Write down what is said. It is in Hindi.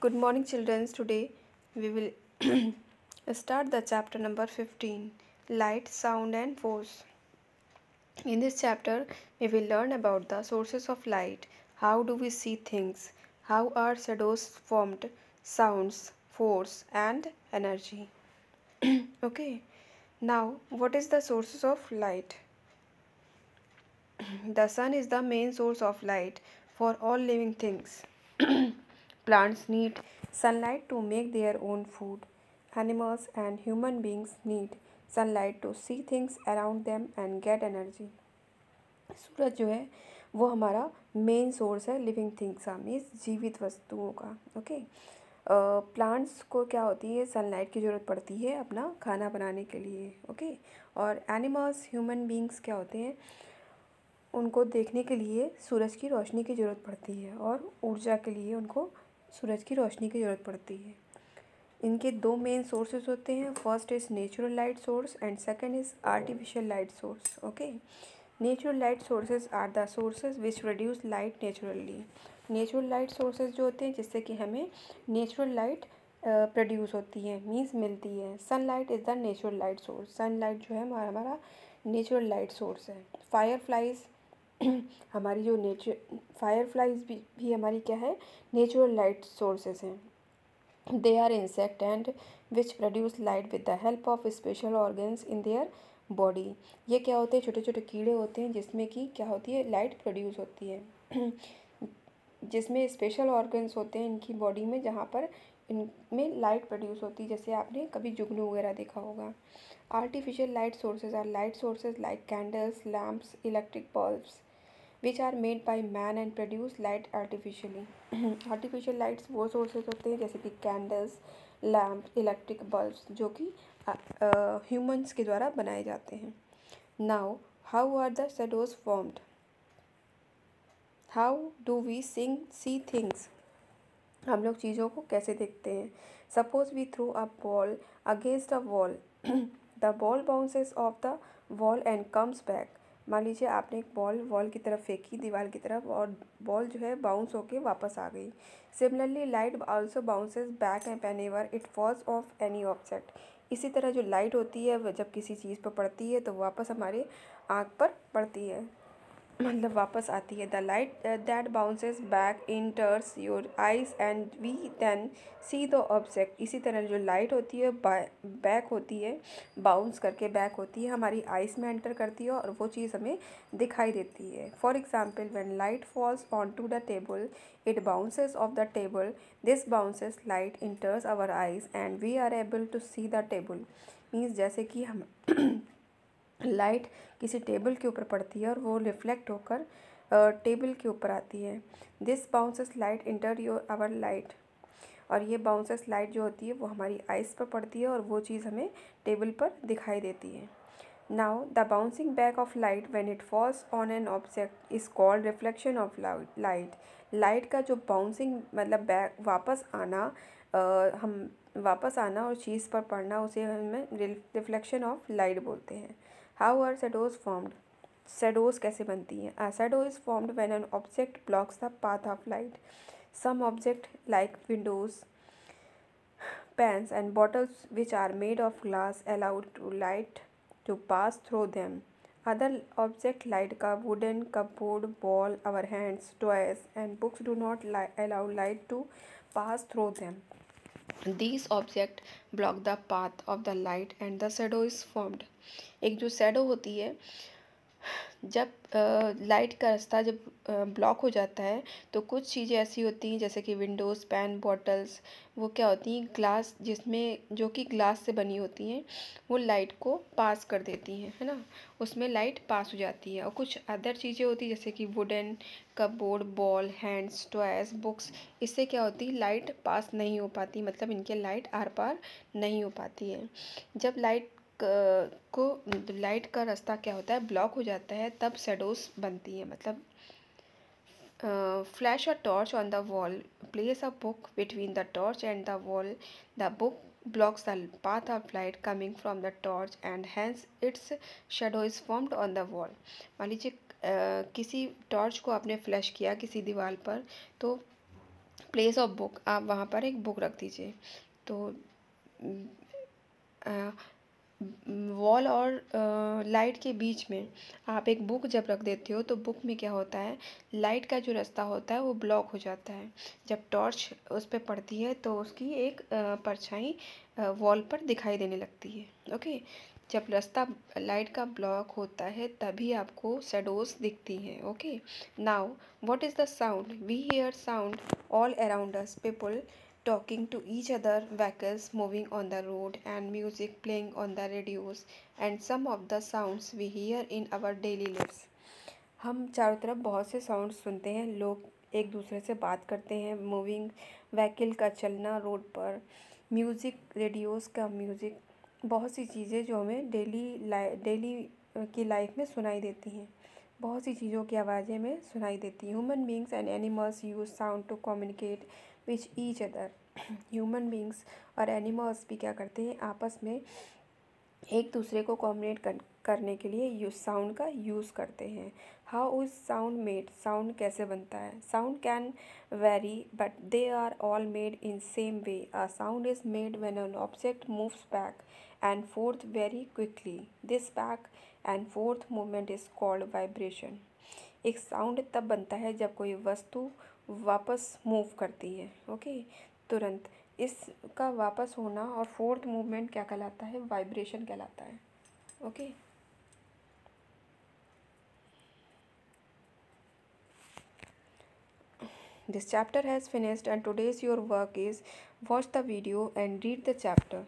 Good morning, children. Today we will start the chapter number 15, Light, Sound, and Force. In this chapter, we will learn about the sources of light, how do we see things, how are shadows formed, sounds, force, and energy. Okay, now what is the sources of light? The sun is the main source of light for all living things. Plants need sunlight to make their own food. Animals and human beings need sunlight to see things around them and get energy. सूरज जो है वो हमारा मेन सोर्स है लिविंग थिंग्स का, मीन्स जीवित वस्तुओं का. ओके, प्लांट्स को क्या होती है, सनलाइट की ज़रूरत पड़ती है अपना खाना बनाने के लिए. ओके, और एनिमल्स ह्यूमन बींग्स क्या होते हैं, उनको देखने के लिए सूरज की रोशनी की ज़रूरत पड़ती है और ऊर्जा के लिए उनको सूरज की रोशनी की ज़रूरत पड़ती है. इनके दो मेन सोर्सेज होते हैं. First is natural light source and second is artificial light source. Okay, natural light sources are the sources which produce light naturally. Natural light sources जो होते हैं जिससे कि हमें नेचुरल लाइट प्रोड्यूस होती है, मीन्स मिलती है. Sunlight is the natural light source. Sunlight जो है हमारा नेचुरल लाइट सोर्स है. फायर फ्लाइज हमारी जो फायर फ्लाइज भी हमारी क्या है, नेचुरल लाइट सोर्सेज हैं. They are insect and which produce light with the help of special organs in their body. ये क्या होते हैं, छोटे छोटे कीड़े होते हैं जिसमें कि क्या होती है, लाइट प्रोड्यूस होती है. जिसमें स्पेशल ऑर्गन्स होते हैं इनकी बॉडी में, जहाँ पर इनमें लाइट प्रोड्यूस होती है. जैसे आपने कभी जुगनू वगैरह देखा होगा. Artificial light sources are light sources like candles, lamps, electric bulbs which are made by man and produce light artificially. Artificial lights वो सोर्सेज होते हैं जैसे कि कैंडल्स, लैम्प, इलेक्ट्रिक बल्ब्स, जो कि ह्यूमंस के द्वारा बनाए जाते हैं. Now how are the shadows formed, how do we see things. हम लोग चीज़ों को कैसे देखते हैं. Suppose we throw a ball against a wall, the ball bounces off the wall and comes back. मान लीजिए आपने एक बॉल वॉल की तरफ फेंकी, दीवार की तरफ, और बॉल जो है बाउंस होके वापस आ गई. Similarly light also bounces back and whenever it falls of any object. इसी तरह जो लाइट होती है वह जब किसी चीज़ पर पड़ती है तो वापस हमारे आँख पर पड़ती है, मतलब वापस आती है. The light that bounces back enters your eyes and we then see the object. इसी तरह जो लाइट होती है बैक होती है, बाउंस करके बैक होती है, हमारी आइज में एंटर करती है और वो चीज़ हमें दिखाई देती है. For example when light falls on to the table it bounces off the table. This bounces light enters our eyes and we are able to see the table. Means जैसे कि हम लाइट किसी टेबल के ऊपर पड़ती है और वो रिफ्लेक्ट होकर टेबल के ऊपर आती है. This bounces light enter your our light. और ये बाउंसेस लाइट जो होती है वो हमारी आइज़ पर पड़ती है और वो चीज़ हमें टेबल पर दिखाई देती है. Now the bouncing back of light when it falls on an object is called reflection of light. Light का जो बाउंसिंग मतलब बैक वापस आना, हम वापस आना और चीज़ पर पड़ना, उसे हमें रिफ्लेक्शन ऑफ लाइट बोलते हैं. How are shadows formed. Shadows कैसे बनती हैं. A shadow is formed when an object blocks the path of light. Some object like windows, pans and bottles which are made of glass allowed to light to pass through them. Other objects like a wooden cupboard, ball, our hands, toys and books do not allow light to pass through them. These objects block the path of the light and the shadow is formed. एक जो shadow होती है, जब लाइट का रास्ता जब ब्लॉक हो जाता है तो कुछ चीज़ें ऐसी होती हैं जैसे कि विंडोज़, पैन, बॉटल्स, वो क्या होती हैं, ग्लास, जिसमें जो कि ग्लास से बनी होती हैं, वो लाइट को पास कर देती हैं, है ना, उसमें लाइट पास हो जाती है. और कुछ अदर चीज़ें होती हैं जैसे कि wooden, cupboard, ball, hands, toys, books, इससे क्या होती है, लाइट पास नहीं हो पाती, मतलब इनके लाइट आर पार नहीं हो पाती है. जब लाइट का रास्ता क्या होता है, ब्लॉक हो जाता है, तब शेडोज बनती है. मतलब flash a torch on the wall, place a book between the torch and the wall, the book blocks the path of light coming from the torch and hence its shadow is formed on the wall. मान लीजिए किसी टॉर्च को आपने फ्लैश किया किसी दीवार पर, तो प्लेस ऑफ बुक, आप वहाँ पर एक बुक रख दीजिए। तो वॉल और लाइट के बीच में आप एक बुक जब रख देते हो तो बुक में क्या होता है, लाइट का जो रास्ता होता है वो ब्लॉक हो जाता है। जब टॉर्च उस पर पड़ती है तो उसकी एक परछाई वॉल पर दिखाई देने लगती है। ओके, जब रास्ता लाइट का ब्लॉक होता है तभी आपको शैडोज दिखती हैं। Okay, now what is the sound? We hear sound all around us, people talking to each other, vehicles moving on the road, and music playing on the radios, and some of the sounds we hear in our daily lives. हम चारों तरफ बहुत से साउंड सुनते हैं, लोग एक दूसरे से बात करते हैं, मूविंग व्हीकल का चलना रोड पर, म्यूज़िक, रेडियोज़ का म्यूज़िक, बहुत सी चीज़ें जो हमें डेली की लाइफ में सुनाई देती हैं। बहुत सी चीज़ों की आवाज़ें में सुनाई देती हैं। Human beings and animals use sound to communicate which each other. Human beings और एनिमल्स भी क्या करते हैं, आपस में एक दूसरे को कम्युनिकेट करने के लिए साउंड का यूज़ करते हैं। How is sound made? Sound कैसे बनता है? Sound can vary but they are all made in same way. A sound is made when an object moves back and forth very quickly. This back and forth movement is called vibration. एक साउंड तब बनता है जब कोई वस्तु वापस मूव करती है। ओके, तुरंत। इसका वापस होना और फोर्थ मूवमेंट क्या कहलाता है? वाइब्रेशन कहलाता है। Okay, this chapter has finished and today's your work is watch the video and read the chapter.